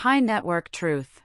Pi Network Truth.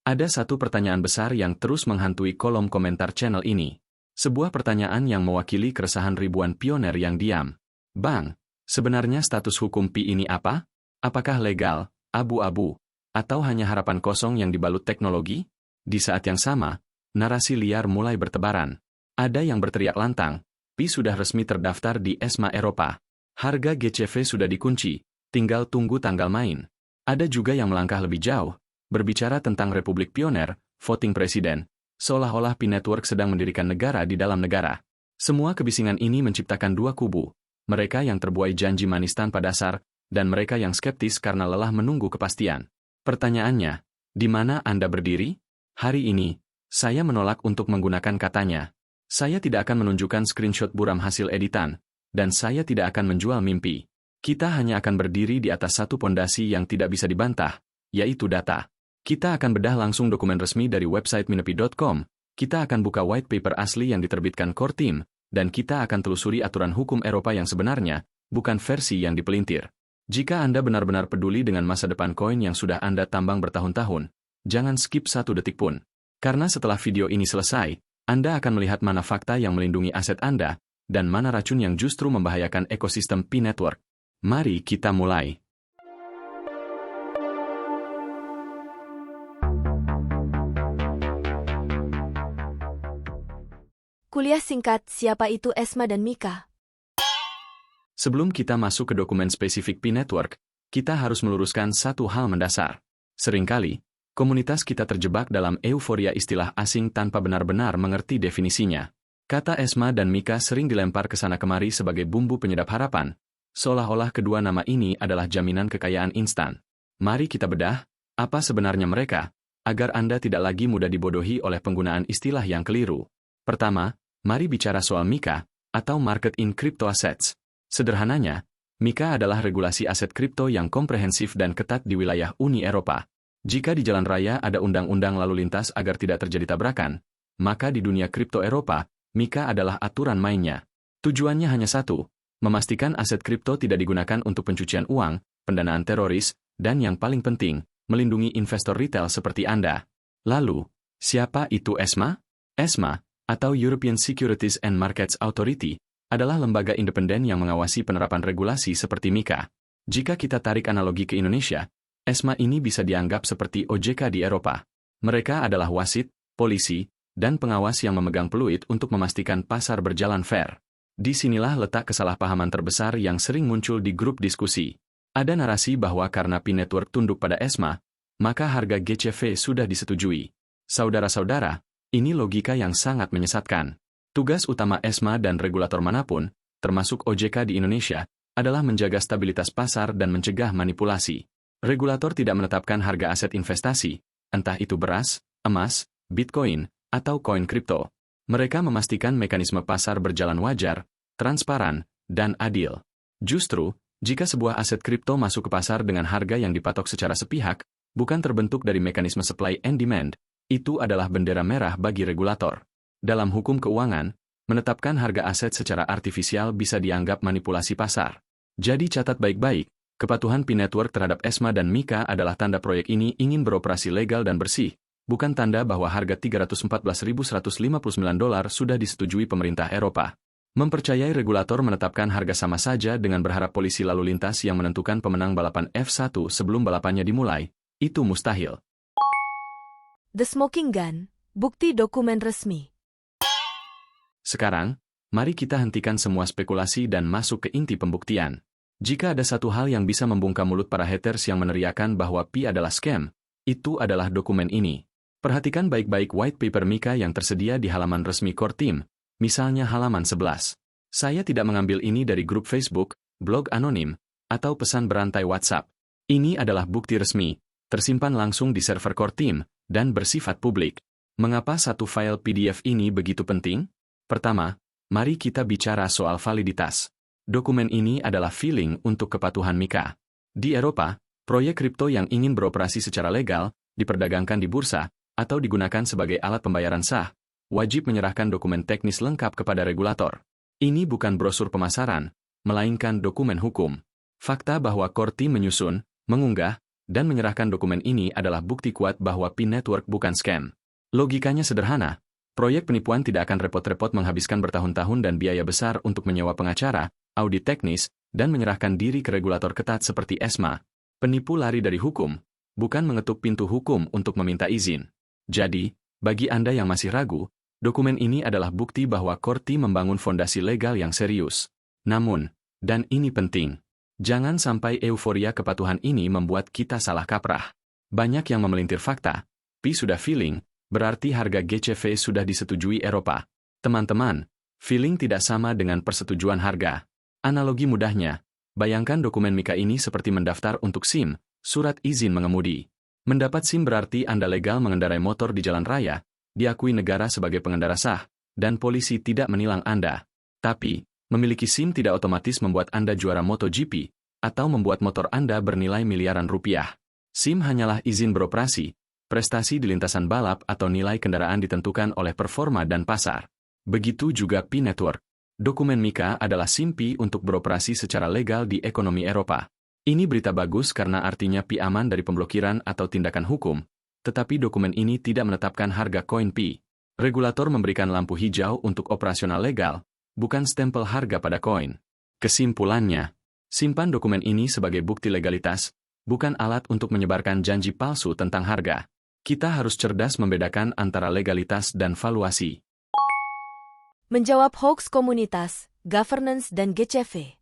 Ada satu pertanyaan besar yang terus menghantui kolom komentar channel ini. Sebuah pertanyaan yang mewakili keresahan ribuan pioner yang diam. Bang, sebenarnya status hukum Pi ini apa? Apakah legal, abu-abu, atau hanya harapan kosong yang dibalut teknologi? Di saat yang sama, narasi liar mulai bertebaran. Ada yang berteriak lantang, Pi sudah resmi terdaftar di ESMA Eropa. Harga GCV sudah dikunci, tinggal tunggu tanggal main. Ada juga yang melangkah lebih jauh, berbicara tentang Republik Pioner, voting presiden, seolah-olah Pi Network sedang mendirikan negara di dalam negara. Semua kebisingan ini menciptakan dua kubu, mereka yang terbuai janji manis tanpa dasar, dan mereka yang skeptis karena lelah menunggu kepastian. Pertanyaannya, di mana Anda berdiri? Hari ini, saya menolak untuk menggunakan katanya. Saya tidak akan menunjukkan screenshot buram hasil editan, dan saya tidak akan menjual mimpi. Kita hanya akan berdiri di atas satu pondasi yang tidak bisa dibantah, yaitu data. Kita akan bedah langsung dokumen resmi dari website minepi.com, kita akan buka white paper asli yang diterbitkan Core Team, dan kita akan telusuri aturan hukum Eropa yang sebenarnya, bukan versi yang dipelintir. Jika Anda benar-benar peduli dengan masa depan koin yang sudah Anda tambang bertahun-tahun, jangan skip satu detik pun. Karena setelah video ini selesai, Anda akan melihat mana fakta yang melindungi aset Anda, dan mana racun yang justru membahayakan ekosistem Pi Network. Mari kita mulai. Kuliah singkat, siapa itu Esma dan Mika? Sebelum kita masuk ke dokumen spesifik Pi Network, kita harus meluruskan satu hal mendasar. Seringkali, komunitas kita terjebak dalam euforia istilah asing tanpa benar-benar mengerti definisinya. Kata Esma dan Mika sering dilempar ke sana kemari sebagai bumbu penyedap harapan, seolah-olah kedua nama ini adalah jaminan kekayaan instan. Mari kita bedah, apa sebenarnya mereka, agar Anda tidak lagi mudah dibodohi oleh penggunaan istilah yang keliru. Pertama, mari bicara soal Mika, atau Market in Crypto Assets. Sederhananya, Mika adalah regulasi aset kripto yang komprehensif dan ketat di wilayah Uni Eropa. Jika di jalan raya ada undang-undang lalu lintas agar tidak terjadi tabrakan, maka di dunia kripto Eropa, Mika adalah aturan mainnya. Tujuannya hanya satu, memastikan aset kripto tidak digunakan untuk pencucian uang, pendanaan teroris, dan yang paling penting, melindungi investor retail seperti Anda. Lalu, siapa itu ESMA? ESMA, atau European Securities and Markets Authority, adalah lembaga independen yang mengawasi penerapan regulasi seperti Mika. Jika kita tarik analogi ke Indonesia, ESMA ini bisa dianggap seperti OJK di Eropa. Mereka adalah wasit, polisi, dan pengawas yang memegang peluit untuk memastikan pasar berjalan fair. Disinilah letak kesalahpahaman terbesar yang sering muncul di grup diskusi. Ada narasi bahwa karena Pi Network tunduk pada ESMA, maka harga GCV sudah disetujui. Saudara-saudara, ini logika yang sangat menyesatkan. Tugas utama ESMA dan regulator manapun, termasuk OJK di Indonesia, adalah menjaga stabilitas pasar dan mencegah manipulasi. Regulator tidak menetapkan harga aset investasi, entah itu beras, emas, bitcoin, atau koin kripto. Mereka memastikan mekanisme pasar berjalan wajar, transparan, dan adil. Justru, jika sebuah aset kripto masuk ke pasar dengan harga yang dipatok secara sepihak, bukan terbentuk dari mekanisme supply and demand, itu adalah bendera merah bagi regulator. Dalam hukum keuangan, menetapkan harga aset secara artifisial bisa dianggap manipulasi pasar. Jadi catat baik-baik, kepatuhan Pi Network terhadap ESMA dan Mika adalah tanda proyek ini ingin beroperasi legal dan bersih, bukan tanda bahwa harga $314.159 sudah disetujui pemerintah Eropa. Mempercayai regulator menetapkan harga sama saja dengan berharap polisi lalu lintas yang menentukan pemenang balapan F1 sebelum balapannya dimulai, itu mustahil. The Smoking Gun, bukti dokumen resmi. Sekarang, mari kita hentikan semua spekulasi dan masuk ke inti pembuktian. Jika ada satu hal yang bisa membungkam mulut para haters yang meneriakan bahwa Pi adalah scam, itu adalah dokumen ini. Perhatikan baik-baik white paper Mika yang tersedia di halaman resmi Core Team, misalnya halaman 11. Saya tidak mengambil ini dari grup Facebook, blog anonim, atau pesan berantai WhatsApp. Ini adalah bukti resmi, tersimpan langsung di server Core Team, dan bersifat publik. Mengapa satu file PDF ini begitu penting? Pertama, mari kita bicara soal validitas. Dokumen ini adalah filing untuk kepatuhan Mika. Di Eropa, proyek kripto yang ingin beroperasi secara legal, diperdagangkan di bursa, atau digunakan sebagai alat pembayaran sah, wajib menyerahkan dokumen teknis lengkap kepada regulator. Ini bukan brosur pemasaran, melainkan dokumen hukum. Fakta bahwa Core Team menyusun, mengunggah, dan menyerahkan dokumen ini adalah bukti kuat bahwa P-Network bukan scam. Logikanya sederhana, proyek penipuan tidak akan repot-repot menghabiskan bertahun-tahun dan biaya besar untuk menyewa pengacara, audit teknis, dan menyerahkan diri ke regulator ketat seperti ESMA. Penipu lari dari hukum, bukan mengetuk pintu hukum untuk meminta izin. Jadi, bagi Anda yang masih ragu, dokumen ini adalah bukti bahwa Corti membangun fondasi legal yang serius. Namun, dan ini penting, jangan sampai euforia kepatuhan ini membuat kita salah kaprah. Banyak yang memelintir fakta, P sudah feeling, berarti harga GCV sudah disetujui Eropa. Teman-teman, feeling tidak sama dengan persetujuan harga. Analogi mudahnya, bayangkan dokumen Mika ini seperti mendaftar untuk SIM, surat izin mengemudi. Mendapat SIM berarti Anda legal mengendarai motor di jalan raya, diakui negara sebagai pengendara sah, dan polisi tidak menilang Anda. Tapi, memiliki SIM tidak otomatis membuat Anda juara MotoGP, atau membuat motor Anda bernilai miliaran rupiah. SIM hanyalah izin beroperasi, prestasi di lintasan balap atau nilai kendaraan ditentukan oleh performa dan pasar. Begitu juga P-Network. Dokumen Mika adalah SIM P untuk beroperasi secara legal di ekonomi Eropa. Ini berita bagus karena artinya P aman dari pemblokiran atau tindakan hukum, tetapi dokumen ini tidak menetapkan harga koin P. Regulator memberikan lampu hijau untuk operasional legal, bukan stempel harga pada koin. Kesimpulannya, simpan dokumen ini sebagai bukti legalitas, bukan alat untuk menyebarkan janji palsu tentang harga. Kita harus cerdas membedakan antara legalitas dan valuasi. Menjawab hoax komunitas, governance dan GCV.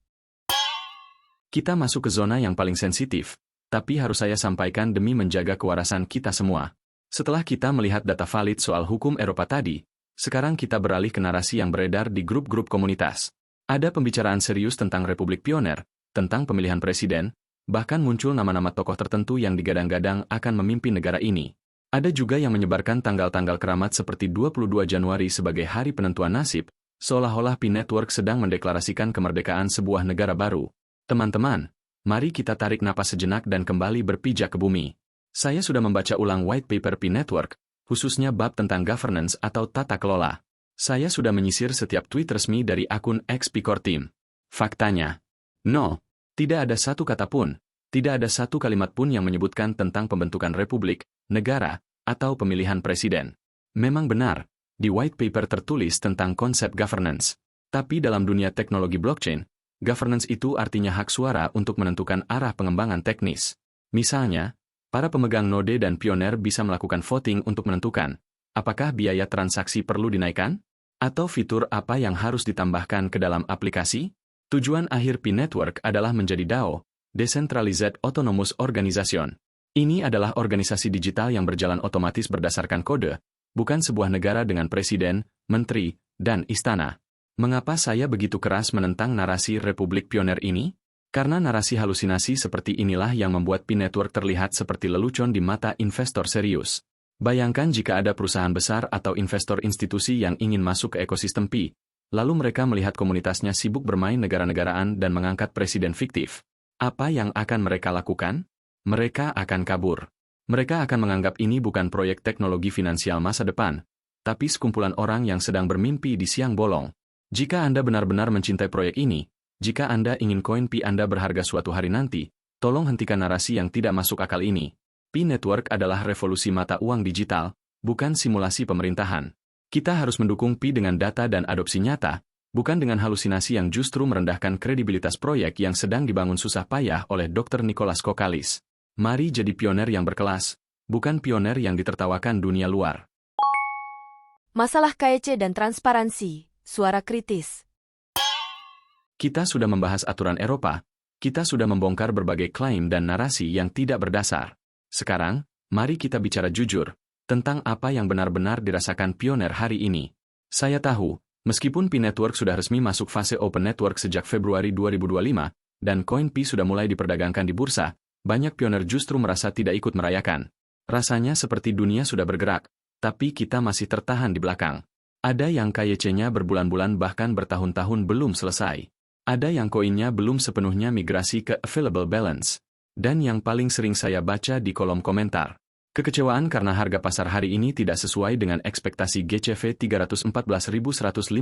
Kita masuk ke zona yang paling sensitif, tapi harus saya sampaikan demi menjaga kewarasan kita semua. Setelah kita melihat data valid soal hukum Eropa tadi, sekarang kita beralih ke narasi yang beredar di grup-grup komunitas. Ada pembicaraan serius tentang Republik Pioner, tentang pemilihan presiden, bahkan muncul nama-nama tokoh tertentu yang digadang-gadang akan memimpin negara ini. Ada juga yang menyebarkan tanggal-tanggal keramat seperti 22 Januari sebagai hari penentuan nasib, seolah-olah P-Network sedang mendeklarasikan kemerdekaan sebuah negara baru. Teman-teman, mari kita tarik napas sejenak dan kembali berpijak ke bumi. Saya sudah membaca ulang white paper P-Network, khususnya bab tentang governance atau tata kelola. Saya sudah menyisir setiap tweet resmi dari akun X-Picor-Team. Faktanya, tidak ada satu kata pun, tidak ada satu kalimat pun yang menyebutkan tentang pembentukan republik, negara, atau pemilihan presiden. Memang benar, di white paper tertulis tentang konsep governance. Tapi dalam dunia teknologi blockchain, governance itu artinya hak suara untuk menentukan arah pengembangan teknis. Misalnya, para pemegang node dan pioner bisa melakukan voting untuk menentukan, apakah biaya transaksi perlu dinaikkan? Atau fitur apa yang harus ditambahkan ke dalam aplikasi? Tujuan akhir P-Network adalah menjadi DAO, Decentralized Autonomous Organization. Ini adalah organisasi digital yang berjalan otomatis berdasarkan kode, bukan sebuah negara dengan presiden, menteri, dan istana. Mengapa saya begitu keras menentang narasi Republik Pioner ini? Karena narasi halusinasi seperti inilah yang membuat P-Network terlihat seperti lelucon di mata investor serius. Bayangkan jika ada perusahaan besar atau investor institusi yang ingin masuk ke ekosistem P, lalu mereka melihat komunitasnya sibuk bermain negara-negaraan dan mengangkat presiden fiktif. Apa yang akan mereka lakukan? Mereka akan kabur. Mereka akan menganggap ini bukan proyek teknologi finansial masa depan, tapi sekumpulan orang yang sedang bermimpi di siang bolong. Jika Anda benar-benar mencintai proyek ini, jika Anda ingin koin P Anda berharga suatu hari nanti, tolong hentikan narasi yang tidak masuk akal ini. P-Network adalah revolusi mata uang digital, bukan simulasi pemerintahan. Kita harus mendukung P dengan data dan adopsi nyata, bukan dengan halusinasi yang justru merendahkan kredibilitas proyek yang sedang dibangun susah payah oleh Dr. Nicholas Kokalis. Mari jadi pioner yang berkelas, bukan pioner yang ditertawakan dunia luar. Masalah KEC dan transparansi, suara kritis. Kita sudah membahas aturan Eropa, kita sudah membongkar berbagai klaim dan narasi yang tidak berdasar. Sekarang, mari kita bicara jujur, tentang apa yang benar-benar dirasakan pioner hari ini. Saya tahu, meskipun P-Network sudah resmi masuk fase Open Network sejak Februari 2025, dan koin P sudah mulai diperdagangkan di bursa, banyak pioner justru merasa tidak ikut merayakan. Rasanya seperti dunia sudah bergerak, tapi kita masih tertahan di belakang. Ada yang KYC-nya berbulan-bulan bahkan bertahun-tahun belum selesai. Ada yang koinnya belum sepenuhnya migrasi ke available balance. Dan yang paling sering saya baca di kolom komentar, kekecewaan karena harga pasar hari ini tidak sesuai dengan ekspektasi GCV $314.159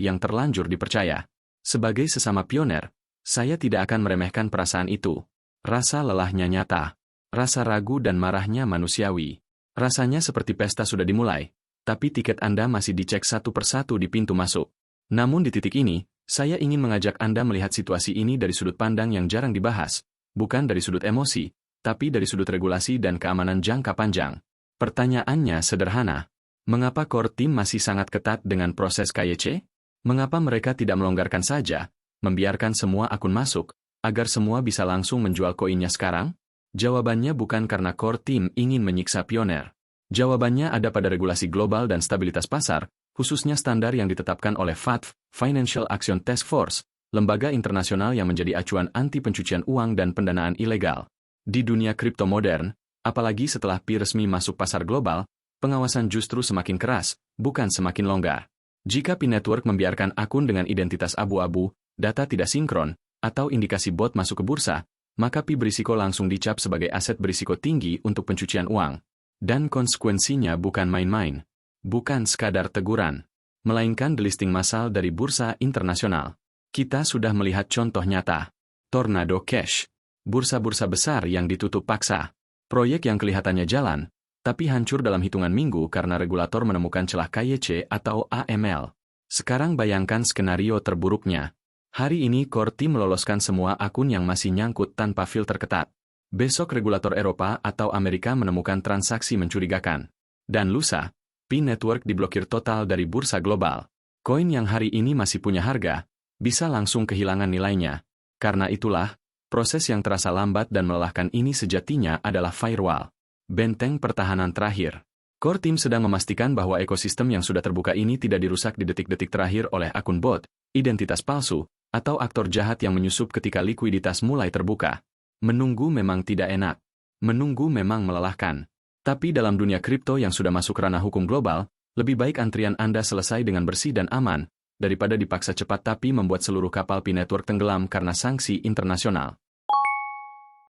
yang terlanjur dipercaya. Sebagai sesama pioner, saya tidak akan meremehkan perasaan itu. Rasa lelahnya nyata. Rasa ragu dan marahnya manusiawi. Rasanya seperti pesta sudah dimulai, tapi tiket Anda masih dicek satu persatu di pintu masuk. Namun di titik ini, saya ingin mengajak Anda melihat situasi ini dari sudut pandang yang jarang dibahas, bukan dari sudut emosi, tapi dari sudut regulasi dan keamanan jangka panjang. Pertanyaannya sederhana. Mengapa core team masih sangat ketat dengan proses KYC? Mengapa mereka tidak melonggarkan saja, membiarkan semua akun masuk, agar semua bisa langsung menjual koinnya sekarang? Jawabannya bukan karena core team ingin menyiksa pioner. Jawabannya ada pada regulasi global dan stabilitas pasar, khususnya standar yang ditetapkan oleh FATF, Financial Action Task Force, lembaga internasional yang menjadi acuan anti pencucian uang dan pendanaan ilegal. Di dunia kripto modern, apalagi setelah Pi resmi masuk pasar global, pengawasan justru semakin keras, bukan semakin longgar. Jika Pi Network membiarkan akun dengan identitas abu-abu, data tidak sinkron, atau indikasi bot masuk ke bursa, maka Pi berisiko langsung dicap sebagai aset berisiko tinggi untuk pencucian uang. Dan konsekuensinya bukan main-main. Bukan sekadar teguran, melainkan delisting massal dari bursa internasional. Kita sudah melihat contoh nyata. Tornado Cash. Bursa-bursa besar yang ditutup paksa. Proyek yang kelihatannya jalan, tapi hancur dalam hitungan minggu karena regulator menemukan celah KYC atau AML. Sekarang bayangkan skenario terburuknya. Hari ini core team meloloskan semua akun yang masih nyangkut tanpa filter ketat. Besok regulator Eropa atau Amerika menemukan transaksi mencurigakan. Dan lusa, Pi Network diblokir total dari bursa global. Koin yang hari ini masih punya harga, bisa langsung kehilangan nilainya. Karena itulah, proses yang terasa lambat dan melelahkan ini sejatinya adalah firewall. Benteng pertahanan terakhir. Core team sedang memastikan bahwa ekosistem yang sudah terbuka ini tidak dirusak di detik-detik terakhir oleh akun bot, identitas palsu, atau aktor jahat yang menyusup ketika likuiditas mulai terbuka. Menunggu memang tidak enak. Menunggu memang melelahkan. Tapi dalam dunia kripto yang sudah masuk ranah hukum global, lebih baik antrian Anda selesai dengan bersih dan aman, daripada dipaksa cepat tapi membuat seluruh kapal Pi Network tenggelam karena sanksi internasional.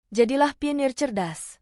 Jadilah pionir cerdas.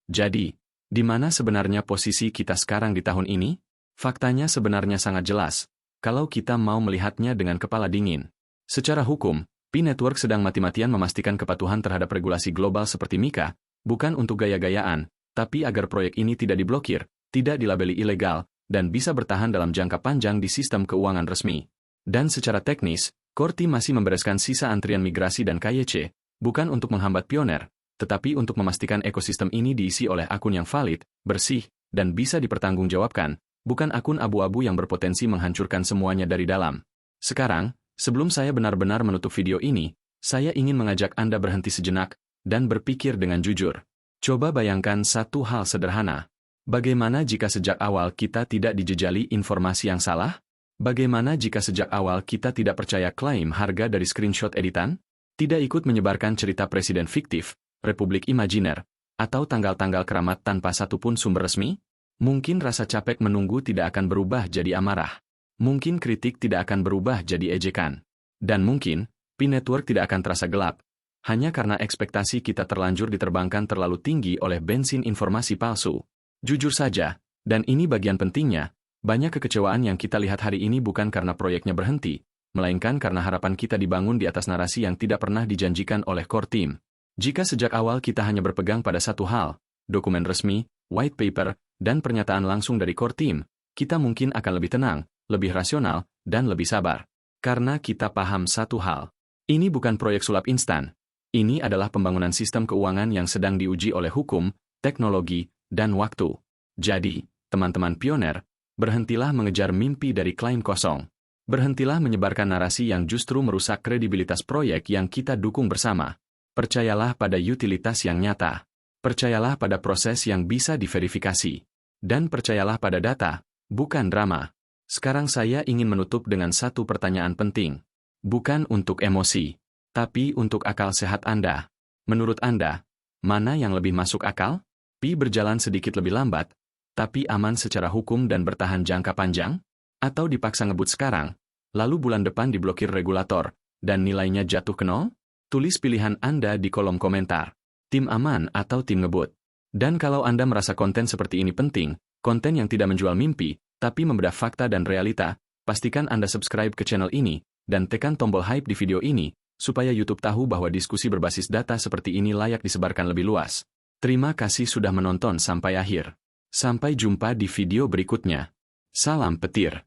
Jadi, di mana sebenarnya posisi kita sekarang di tahun ini? Faktanya sebenarnya sangat jelas. Kalau kita mau melihatnya dengan kepala dingin. Secara hukum, Pi Network sedang mati-matian memastikan kepatuhan terhadap regulasi global seperti MiCA, bukan untuk gaya-gayaan, tapi agar proyek ini tidak diblokir, tidak dilabeli ilegal, dan bisa bertahan dalam jangka panjang di sistem keuangan resmi. Dan secara teknis, core team masih membereskan sisa antrian migrasi dan KYC, bukan untuk menghambat pioner, tetapi untuk memastikan ekosistem ini diisi oleh akun yang valid, bersih, dan bisa dipertanggungjawabkan, bukan akun abu-abu yang berpotensi menghancurkan semuanya dari dalam. Sekarang, sebelum saya benar-benar menutup video ini, saya ingin mengajak Anda berhenti sejenak dan berpikir dengan jujur. Coba bayangkan satu hal sederhana. Bagaimana jika sejak awal kita tidak dijejali informasi yang salah? Bagaimana jika sejak awal kita tidak percaya klaim harga dari screenshot editan? Tidak ikut menyebarkan cerita presiden fiktif, republik imajiner, atau tanggal-tanggal keramat tanpa satupun sumber resmi? Mungkin rasa capek menunggu tidak akan berubah jadi amarah. Mungkin kritik tidak akan berubah jadi ejekan. Dan mungkin, Pi Network tidak akan terasa gelap. Hanya karena ekspektasi kita terlanjur diterbangkan terlalu tinggi oleh bensin informasi palsu. Jujur saja, dan ini bagian pentingnya, banyak kekecewaan yang kita lihat hari ini bukan karena proyeknya berhenti, melainkan karena harapan kita dibangun di atas narasi yang tidak pernah dijanjikan oleh core team. Jika sejak awal kita hanya berpegang pada satu hal, dokumen resmi, white paper, dan pernyataan langsung dari core team, kita mungkin akan lebih tenang, lebih rasional, dan lebih sabar. Karena kita paham satu hal. Ini bukan proyek sulap instan. Ini adalah pembangunan sistem keuangan yang sedang diuji oleh hukum, teknologi, dan waktu. Jadi, teman-teman pioner, berhentilah mengejar mimpi dari klaim kosong. Berhentilah menyebarkan narasi yang justru merusak kredibilitas proyek yang kita dukung bersama. Percayalah pada utilitas yang nyata. Percayalah pada proses yang bisa diverifikasi. Dan percayalah pada data, bukan drama. Sekarang saya ingin menutup dengan satu pertanyaan penting. Bukan untuk emosi, tapi untuk akal sehat Anda. Menurut Anda, mana yang lebih masuk akal? Pi berjalan sedikit lebih lambat, tapi aman secara hukum dan bertahan jangka panjang? Atau dipaksa ngebut sekarang, lalu bulan depan diblokir regulator, dan nilainya jatuh ke nol? Tulis pilihan Anda di kolom komentar. Tim aman atau tim ngebut? Dan kalau Anda merasa konten seperti ini penting, konten yang tidak menjual mimpi, tapi membedah fakta dan realita, pastikan Anda subscribe ke channel ini, dan tekan tombol hype di video ini, supaya YouTube tahu bahwa diskusi berbasis data seperti ini layak disebarkan lebih luas. Terima kasih sudah menonton sampai akhir. Sampai jumpa di video berikutnya. Salam petir.